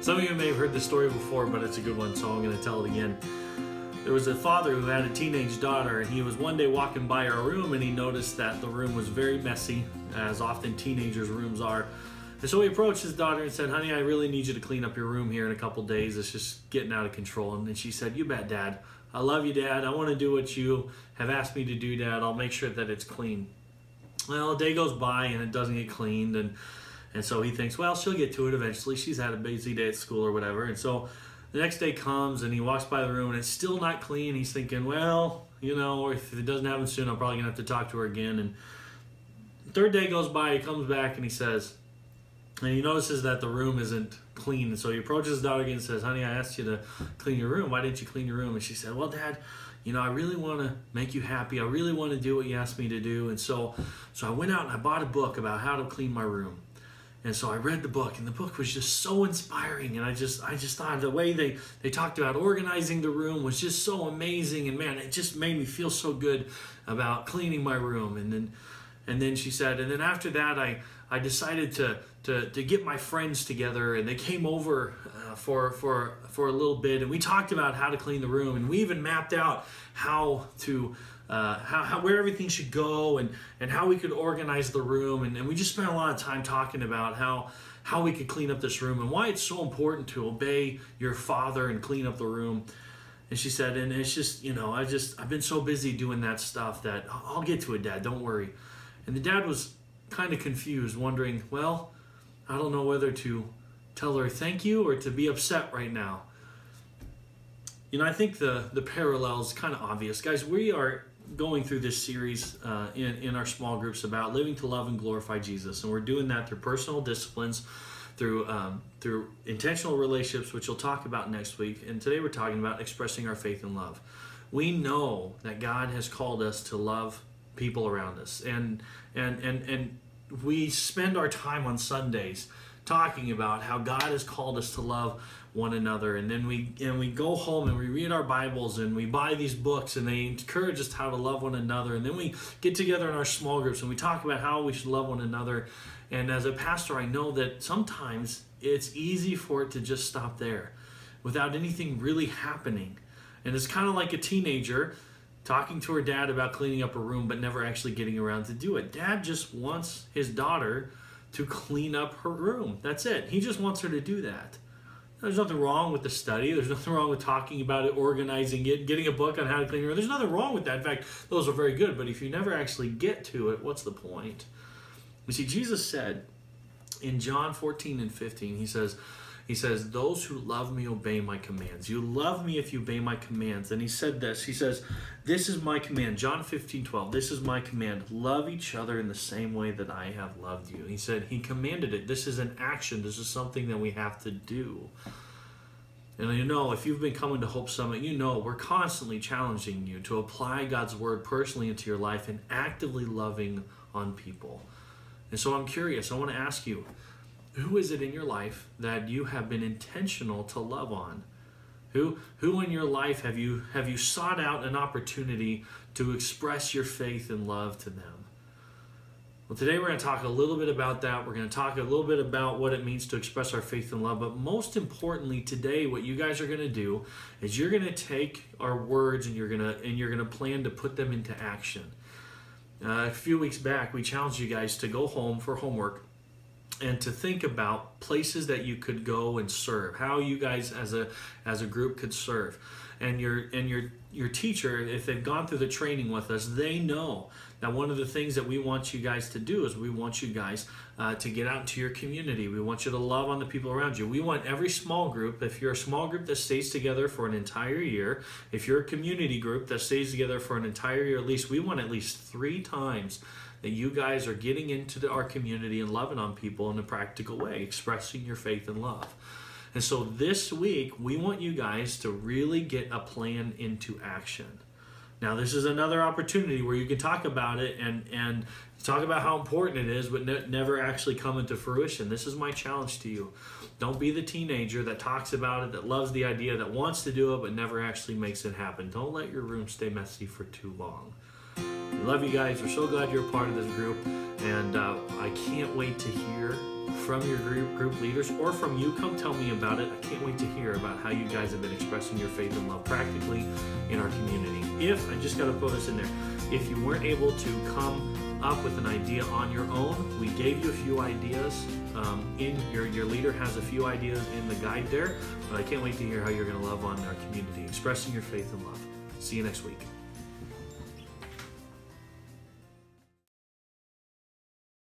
Some of you may have heard this story before, but it's a good one, so I'm going to tell it again. There was a father who had a teenage daughter, and he was one day walking by our room, and he noticed that the room was very messy, as often teenagers' rooms are. And so he approached his daughter and said, "Honey, I really need you to clean up your room here in a couple days. It's just getting out of control." And then she said, "You bet, Dad. I love you, Dad. I want to do what you have asked me to do, Dad. I'll make sure that it's clean." Well, a day goes by and it doesn't get cleaned, and so he thinks, well, she'll get to it eventually. She's had a busy day at school or whatever. And so the next day comes and he walks by the room and it's still not clean. He's thinking, well, you know, if it doesn't happen soon, I'm probably going to have to talk to her again. And the third day goes by, he comes back and he says, and he notices that the room isn't clean. And so he approaches his daughter again and says, "Honey, I asked you to clean your room. Why didn't you clean your room?" And she said, "Well, Dad, you know, I really want to make you happy. I really want to do what you asked me to do. And so I went out and I bought a book about how to clean my room. And so I read the book, and the book was just so inspiring. And I just thought the way they talked about organizing the room was just so amazing. And man, it just made me feel so good about cleaning my room." And then she said, and then after that, I decided to get my friends together, and they came over for a little bit, and we talked about how to clean the room, and we even mapped out how to where everything should go and how we could organize the room, and we just spent a lot of time talking about how we could clean up this room and why it's so important to obey your father and clean up the room. And she said, and it's just, you know, I've been so busy doing that stuff that I'll get to it, Dad, don't worry. And the dad was kind of confused, wondering, well, I don't know whether to tell her thank you or to be upset right now. You know, I think the parallel is kind of obvious. Guys, we are going through this series in our small groups about living to love and glorify Jesus. And we're doing that through personal disciplines, through intentional relationships, which we'll talk about next week. And today we're talking about expressing our faith and love. We know that God has called us to love people around us. And we spend our time on Sundays talking about how God has called us to love one another, and then we go home and we read our Bibles and we buy these books and they encourage us how to love one another, and then we get together in our small groups and we talk about how we should love one another. And as a pastor, I know that sometimes it's easy for it to just stop there without anything really happening. And it's kind of like a teenager talking to her dad about cleaning up her room but never actually getting around to do it. Dad just wants his daughter to clean up her room. That's it. He just wants her to do that. There's nothing wrong with the study. There's nothing wrong with talking about it, organizing it, getting a book on how to clean your room. There's nothing wrong with that. In fact, those are very good. But if you never actually get to it, what's the point? You see, Jesus said in John 14 and 15, he says, "Those who love me obey my commands." You love me if you obey my commands. And he said this. He says, "This is my command." John 15:12. "This is my command. Love each other in the same way that I have loved you." He said he commanded it. This is an action. This is something that we have to do. And you know, if you've been coming to Hope Summit, you know we're constantly challenging you to apply God's word personally into your life and actively loving on people. And so I'm curious. I want to ask you, who is it in your life that you have been intentional to love on? Who in your life have you sought out an opportunity to express your faith and love to them? Well, today we're going to talk a little bit about that. We're going to talk a little bit about what it means to express our faith and love. But most importantly, today what you guys are going to do is you're going to take our words and you're going to plan to put them into action. A few weeks back, we challenged you guys to go home for homework and to think about places that you could go and serve, how you guys as a group could serve. And your teacher, if they've gone through the training with us, they know that one of the things that we want you guys to do is we want you guys to get out into your community. We want you to love on the people around you. We want every small group, if you're a small group that stays together for an entire year, if you're a community group that stays together for an entire year at least, we want at least 3 times that you guys are getting into our community and loving on people in a practical way, expressing your faith and love. And so this week, we want you guys to really get a plan into action. Now, this is another opportunity where you can talk about it and talk about how important it is, but never actually come into fruition. This is my challenge to you. Don't be the teenager that talks about it, that loves the idea, that wants to do it, but never actually makes it happen. Don't let your room stay messy for too long. love you guys. We're so glad you're a part of this group, and I can't wait to hear from your group leaders or from you. Come tell me about it. I can't wait to hear about how you guys have been expressing your faith and love practically in our community. If, I just got to put this in there, if you weren't able to come up with an idea on your own, we gave you a few ideas. Your leader has a few ideas in the guide there, but I can't wait to hear how you're going to love on our community, expressing your faith and love. See you next week.